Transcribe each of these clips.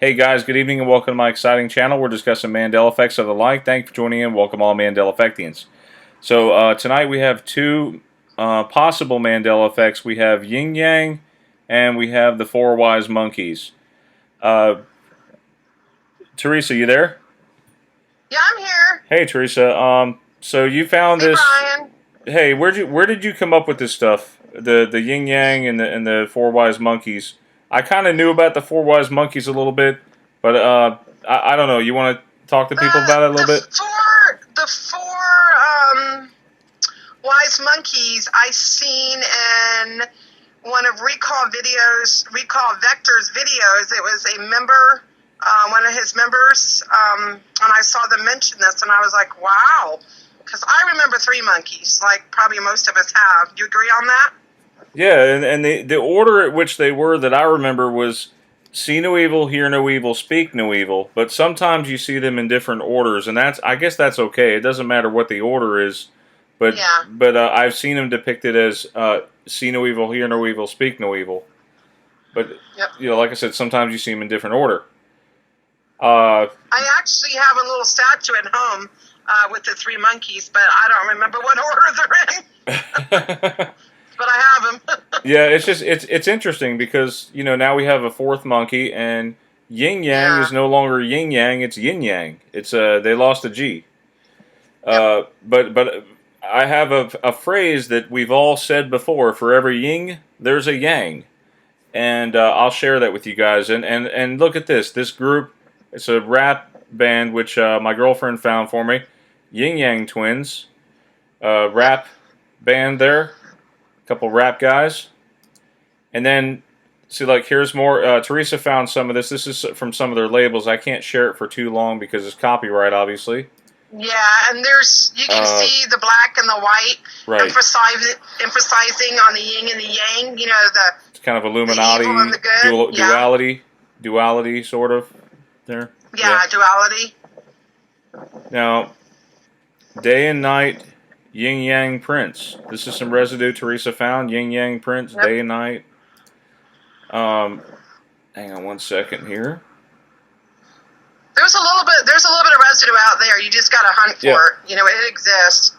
Hey guys, good evening and welcome to my exciting channel. We're discussing Mandela effects of the like. Thank you for joining in. Welcome all Mandela effectians. So tonight we have two possible Mandela effects. We have Ying-Yang and we have the four wise monkeys. Theresa, you there? Yeah, I'm here. Hey Theresa. So you found this. Brian. Hey, where did you come up with this stuff? The Ying-Yang and the four wise monkeys. I kind of knew about the four wise monkeys a little bit, but I don't know. You want to talk to people about it a little bit? The four wise monkeys I seen in one of Recall Vector's videos. It was a member, one of his members, and I saw them mention this, and I was like, wow. Because I remember three monkeys, like probably most of us have. Do you agree on that? Yeah, and the order at which they were that I remember was see no evil, hear no evil, speak no evil. But sometimes you see them in different orders, and I guess that's okay. It doesn't matter what the order is, but I've seen them depicted as see no evil, hear no evil, speak no evil. But like I said, sometimes you see them in different order. I actually have a little statue at home with the three monkeys, but I don't remember what order they're in. But I have them. Yeah, it's interesting because now we have a fourth monkey, and Ying-Yang is no longer Ying-Yang, it's Yin-Yang. It's they lost a G. But I have a phrase that we've all said before: for every yin, there's a yang, and I'll share that with you guys. And look at this group. It's a rap band which my girlfriend found for me. Ying-Yang twins, rap band there. Couple rap guys, and then see, like, here's more. Theresa found some of this. This is from some of their labels. I can't share it for too long because it's copyright, obviously. Yeah, and you can see the black and the white, right? Emphasizing on the yin and the yang. It's kind of Illuminati, duality, sort of there. Yeah, duality. Now, day and night. Ying-Yang prints. This is some residue Theresa found. Ying-Yang prints, day and night. Hang on one second here. There's a little bit of residue out there. You just gotta hunt for it. It exists.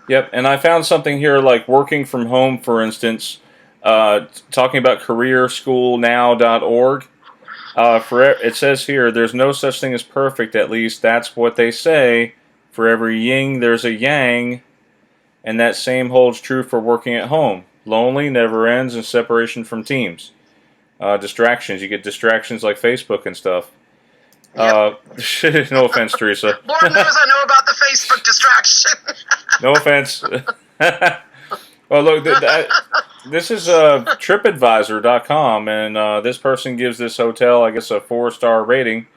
Yep, and I found something here like working from home, for instance, talking about careerschoolnow.org. It says here, there's no such thing as perfect, at least that's what they say. For every yin, there's a yang. And that same holds true for working at home. Lonely never ends, and separation from teams. Distractions. You get distractions like Facebook and stuff. No offense, Theresa. Lord knows I know about the Facebook distraction. No offense. Well, look, this is TripAdvisor.com, and this person gives this hotel, I guess, a 4-star rating.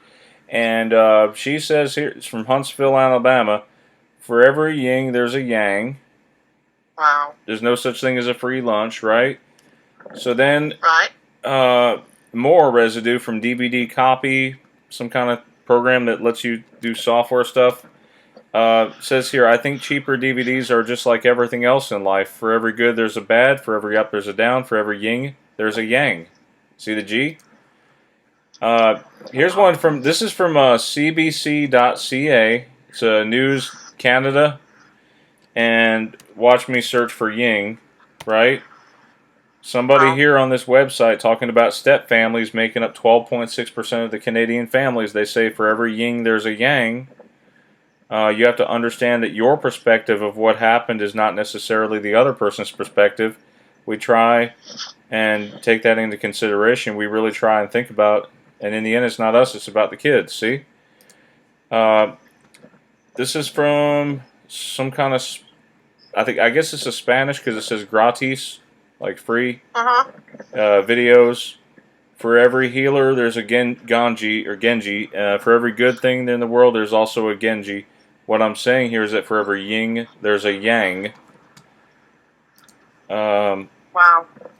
And she says here, it's from Huntsville, Alabama, for every yin, there's a yang. Wow. There's no such thing as a free lunch, right? So then, right. More residue from DVD Copy, some kind of program that lets you do software stuff. Says here, I think cheaper DVDs are just like everything else in life. For every good, there's a bad. For every up, there's a down. For every yin, there's a yang. See the G? Here's one from, this is from cbc.ca. It's News Canada. And watch me search for Ying, right? Somebody here on this website talking about step families making up 12.6% of the Canadian families. They say for every Ying, there's a yang. You have to understand that your perspective of what happened is not necessarily the other person's perspective. We try and take that into consideration. We really try and think about, and in the end, it's not us, it's about the kids, see? This is from some kind of, I guess it's a Spanish because it says gratis, like free. Videos. For every healer, there's a Genji. For every good thing in the world, there's also a Genji. What I'm saying here is that for every yin, there's a yang. Wow.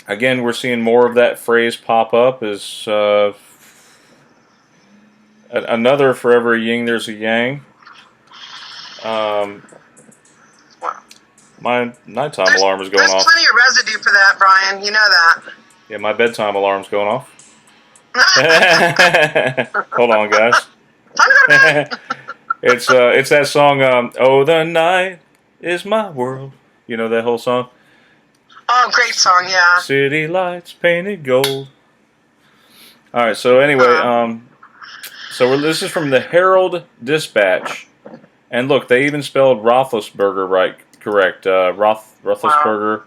Again, we're seeing more of that phrase pop up. Is another for every yin, there's a yang. My nighttime alarm is going off. There's plenty of residue for that, Brian. You know that. Yeah, my bedtime alarm's going off. Hold on, guys. It's that song. Oh, the night is my world. You know that whole song. Oh, great song, yeah. City lights painted gold. All right. So anyway, this is from the Herald Dispatch, and look, they even spelled Roethlisberger right, correct. Roethlisberger,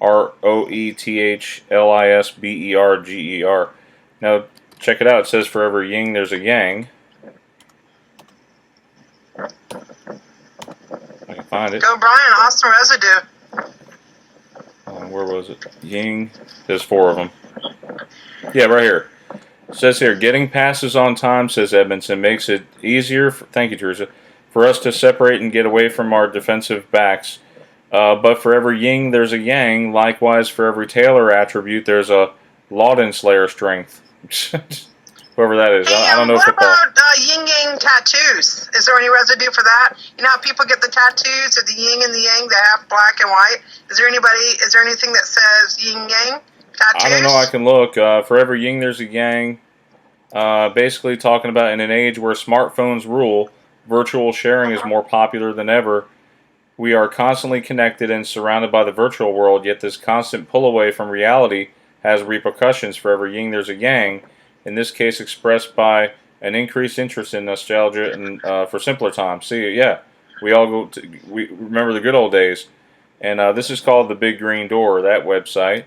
Roethlisberger. Now check it out. It says for every yin, there's a yang. I can find it. Go, Brian. Awesome residue. Where was it? Ying. There's 4 of them. Yeah, right here. It says here, getting passes on time, says Edmondson, makes it easier, thank you, Theresa, for us to separate and get away from our defensive backs. But for every yin, there's a yang. Likewise, for every Taylor attribute, there's a Lauden Slayer strength. Whoever that is. Hey, I don't know what football. about yin-yang tattoos? Is there any residue for that? You know how people get the tattoos of the yin and the yang, the half black and white? Is there anything that says yin-yang tattoos? I don't know. I can look. For every yin, there's a yang. Basically talking about in an age where smartphones rule, virtual sharing is more popular than ever. We are constantly connected and surrounded by the virtual world, yet this constant pull away from reality has repercussions. For every yin, there's a yang. In this case, expressed by an increased interest in nostalgia and for simpler times. See, yeah, we remember the good old days. And this is called the Big Green Door, that website.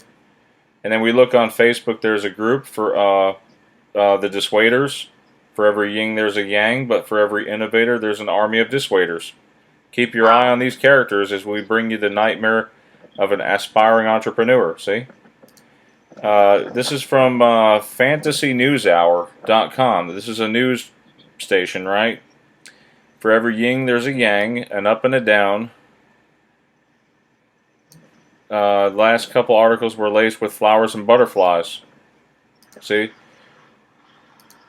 And then we look on Facebook. There's a group for the dissuaders. For every yin, there's a yang, but for every innovator, there's an army of dissuaders. Keep your eye on these characters as we bring you the nightmare of an aspiring entrepreneur. See? This is from fantasynewshour.com. This is a news station, right? For every yin, there's a yang, an up and a down. The last couple articles were laced with flowers and butterflies. See?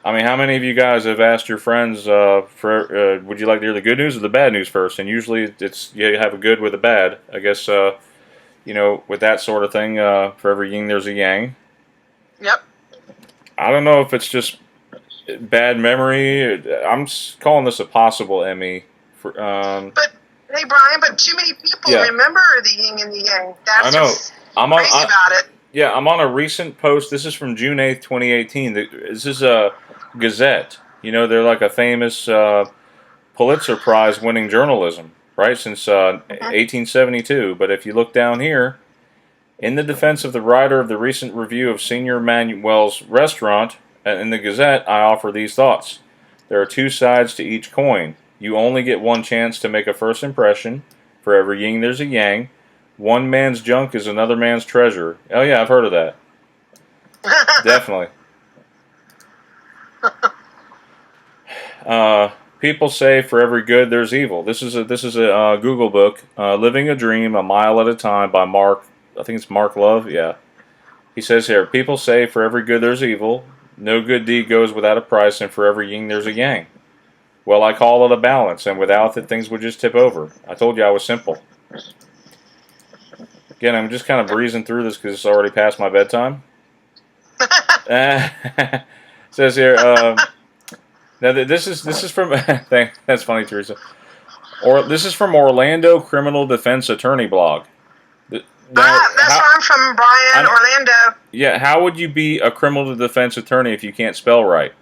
I mean, how many of you guys have asked your friends would you like to hear the good news or the bad news first? And usually it's you have a good with a bad. I guess with that sort of thing, for every yin there's a yang. Yep. I don't know if it's just bad memory. I'm calling this a possible Emmy. But hey, Brian, but too many people remember the yin and the yang. That's I know. What's crazy about it. Yeah, I'm on a recent post. This is from June 8th, 2018. This is a Gazette. They're like a famous Pulitzer Prize winning journalism, right, since 1872. But if you look down here, in the defense of the writer of the recent review of Senior Manuel's restaurant in the Gazette, I offer these thoughts. There are 2 sides to each coin. You only get one chance to make a first impression. For every yin, there's a yang. One man's junk is another man's treasure. Oh yeah, I've heard of that. Definitely. People say for every good there's evil. This is a Google book, Living a Dream a Mile at a Time by Mark. I think it's Mark Love. Yeah. He says here, people say for every good there's evil. No good deed goes without a price, and for every yin there's a yang. Well, I call it a balance, and without it things would just tip over. I told you I was simple. Again, I'm just kind of breezing through this because it's already past my bedtime. Says here, now this is from that's funny, Theresa. This is from Orlando Criminal Defense Attorney blog. That's where I'm from, Brian. Orlando. Yeah, how would you be a criminal defense attorney if you can't spell right?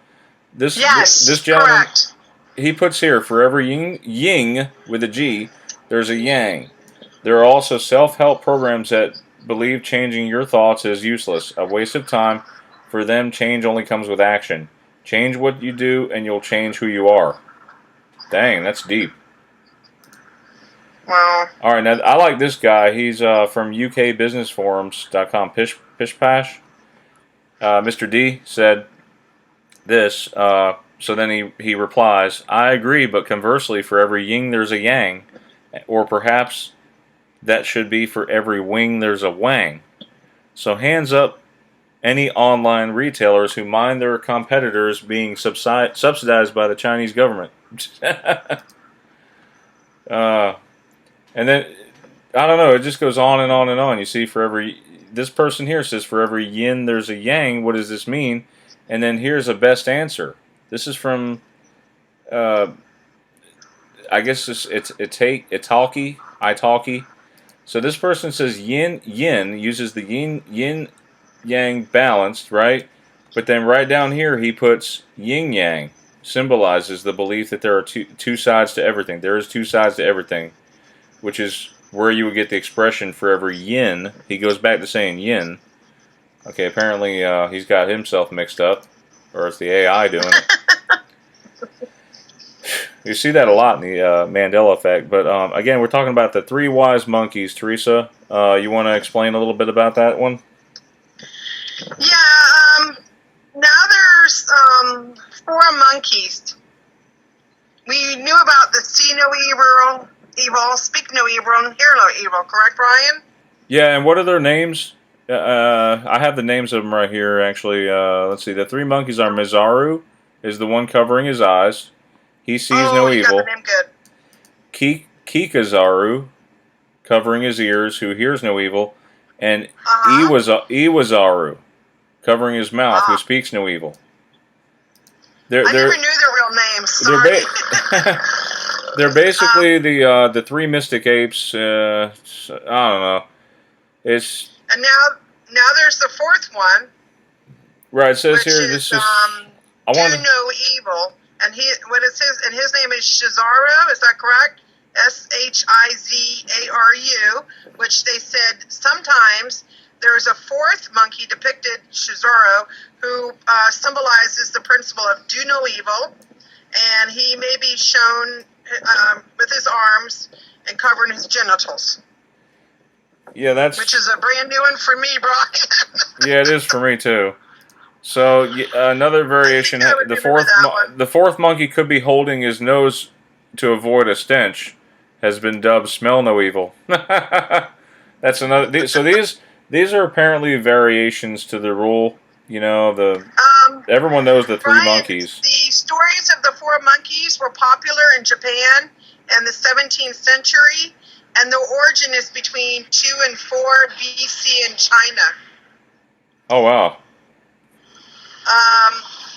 This gentleman, correct. He puts here for every yin with a G, there's a yang. There are also self-help programs that believe changing your thoughts is useless, a waste of time. For them, change only comes with action. Change what you do, and you'll change who you are. Dang, that's deep. Wow. All right, now I like this guy. He's from UKBusinessForums.com. Pish Pash. Mr. D said this. So then he replies, I agree, but conversely, for every yin there's a yang, or perhaps that should be for every wing there's a wang. So hands up any online retailers who mind their competitors being subsidized by the Chinese government. And then, I don't know, it just goes on and on and on. You see, this person here says for every yin there's a yang. What does this mean? And then here's a best answer. This is from, I guess it's italki. So this person says yin uses the yin yang balanced, right? But then right down here he puts yin yang, symbolizes the belief that there are two sides to everything. There is two sides to everything, which is where you would get the expression for every yin. He goes back to saying yin. Okay, apparently he's got himself mixed up, or it's the AI doing it. You see that a lot in the Mandela effect. But again, we're talking about the three wise monkeys. Theresa, you want to explain a little bit about that one? Yeah, now there's 4 monkeys. We knew about the see no evil, speak no evil, and hear no evil, correct, Brian? Yeah, and what are their names? I have the names of them right here, actually. Let's see. The 3 monkeys are Mizaru, is the one covering his eyes. He sees no evil. Got the name good. Kikazaru, covering his ears, who hears no evil. And Iwazaru, covering his mouth, who speaks no evil. I never knew their real names. Sorry. They're basically the 3 mystic apes. I don't know. And now there's the 4th one. Right. It says here this is. Do no evil, and what it says, and his name is Shizaru. Is that correct? Shizaru, which they said sometimes there's a 4th monkey depicted, Shizaru, who symbolizes the principle of do no evil, and he may be shown with his arms and covering his genitals. Yeah, which is a brand new one for me, Brian. Yeah, it is for me too. So another variation. The fourth monkey could be holding his nose to avoid a stench. Has been dubbed "Smell No Evil." That's another. So these are apparently variations to the rule. You know, everyone knows the 3 monkeys. The stories of the 4 monkeys were popular in Japan in the 17th century, and the origin is between 2 and 4 BC in China. Oh wow.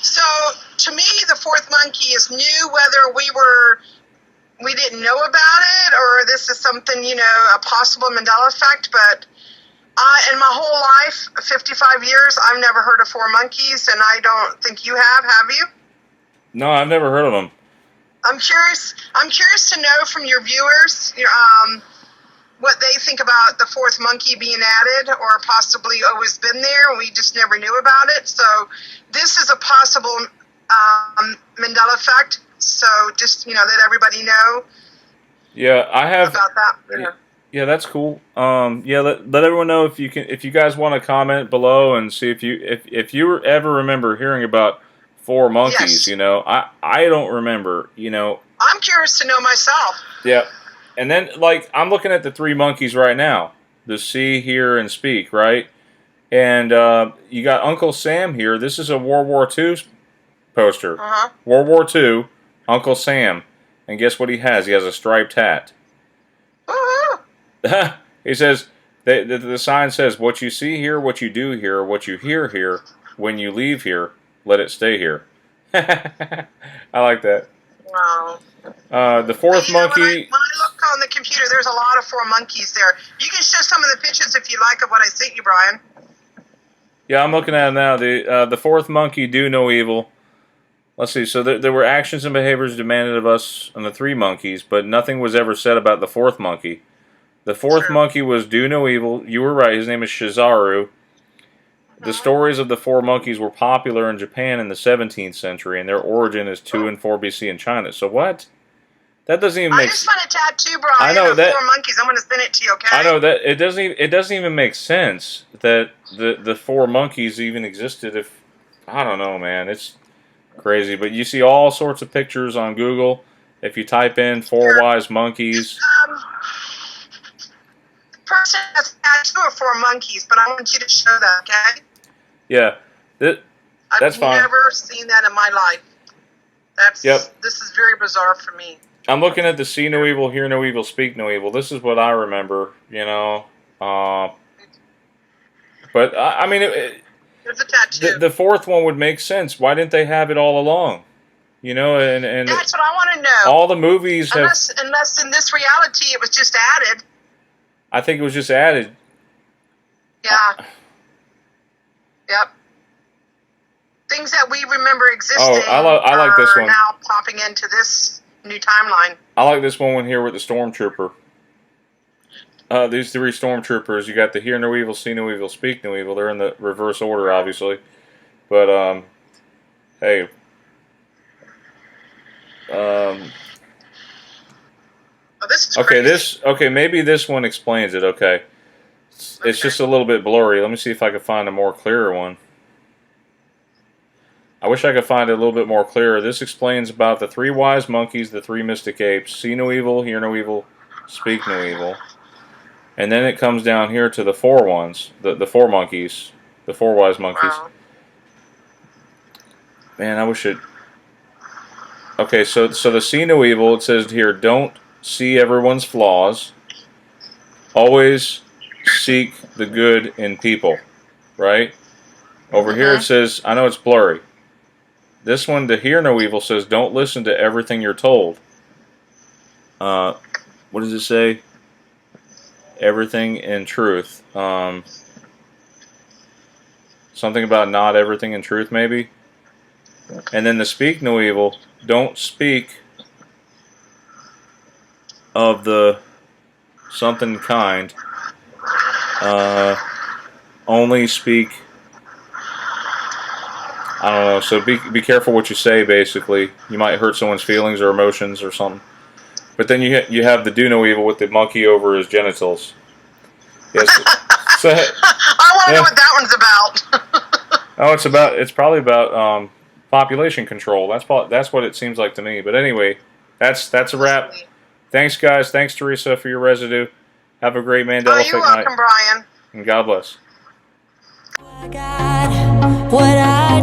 So to me, the 4th monkey is new. Whether we didn't know about it, or this is something, a possible Mandela effect, but in my whole life, 55 years, I've never heard of 4 monkeys, and I don't think you have you? No, I've never heard of them. I'm curious to know from your viewers, what they think about the 4th monkey being added, or possibly always been there, and we just never knew about it. So this is a possible Mandela effect. So just let everybody know. Yeah, I have about that. Yeah, that's cool. Let everyone know if you guys want to comment below and see if you ever remember hearing about 4 monkeys. Yes. I don't remember. I'm curious to know myself. Yeah, and then I'm looking at the 3 monkeys right now. The see, hear, and speak, right? And you got Uncle Sam here. This is a World War II poster. World War II, Uncle Sam, and guess what he has? He has a striped hat. He says, the sign says, what you see here, what you do here, what you hear here, when you leave here, let it stay here. I like that. Wow. The 4th monkey... When I look on the computer, there's a lot of 4 monkeys there. You can show some of the pictures if you like of what I sent you, Brian. Yeah, I'm looking at it now. The 4th monkey, do no evil. Let's see. So there were actions and behaviors demanded of us on the 3 monkeys, but nothing was ever said about the 4th monkey. The 4th monkey was do no evil. You were right. His name is Shizaru. The stories of the 4 monkeys were popular in Japan in the 17th century, and their origin is 2 and 4 BC in China. So what? That doesn't even make sense. I just want a tattoo, Brian. I know that 4 monkeys. I'm going to send it to you, okay? I know that it doesn't even make sense that the 4 monkeys even existed. If I don't know, man, it's crazy. But you see all sorts of pictures on Google. If you type in 4 wise monkeys. Person has a tattoo of 4 monkeys, but I want you to show that, okay? Yeah, that's fine. I've never seen that in my life. This is very bizarre for me. I'm looking at the see no evil, hear no evil, speak no evil. This is what I remember, But I mean, There's a tattoo. The fourth one would make sense. Why didn't they have it all along? You know, and that's what I want to know. All the movies unless in this reality it was just added. I think it was just added. Yeah. Yep. Things that we remember existing. Oh, I like this one. Now popping into this new timeline. I like this one here with the stormtrooper. These three stormtroopers. You got the hear no evil, see no evil, speak no evil. They're in the reverse order, obviously. But hey. Oh, this is okay, crazy. maybe this one explains it. Okay. It's just a little bit blurry. Let me see if I can find a more clearer one. I wish I could find it a little bit more clearer. This explains about the three wise monkeys, the three mystic apes. See no evil, hear no evil, speak no evil. And then it comes down here to the four ones, the four monkeys, the four wise monkeys. Wow. Man, I wish it... Okay, so the see no evil, it says here, don't see everyone's flaws. Always seek the good in people, right? Over here it says, I know it's blurry. This one, to hear no evil, says don't listen to everything you're told. What does it say? Everything in truth. Something about not everything in truth, maybe? And then the speak no evil, don't speak of the something kind. Only speak... I don't know, so be careful what you say, basically. You might hurt someone's feelings or emotions or something. But then you have the do no evil with the monkey over his genitals. Yes. So, I want to know what that one's about. Oh, it's probably about population control. That's what it seems like to me. But anyway, that's a wrap. Thanks, guys. Thanks, Theresa, for your residue. Have a great Mandela You're welcome, night. Brian. And God bless. I got what I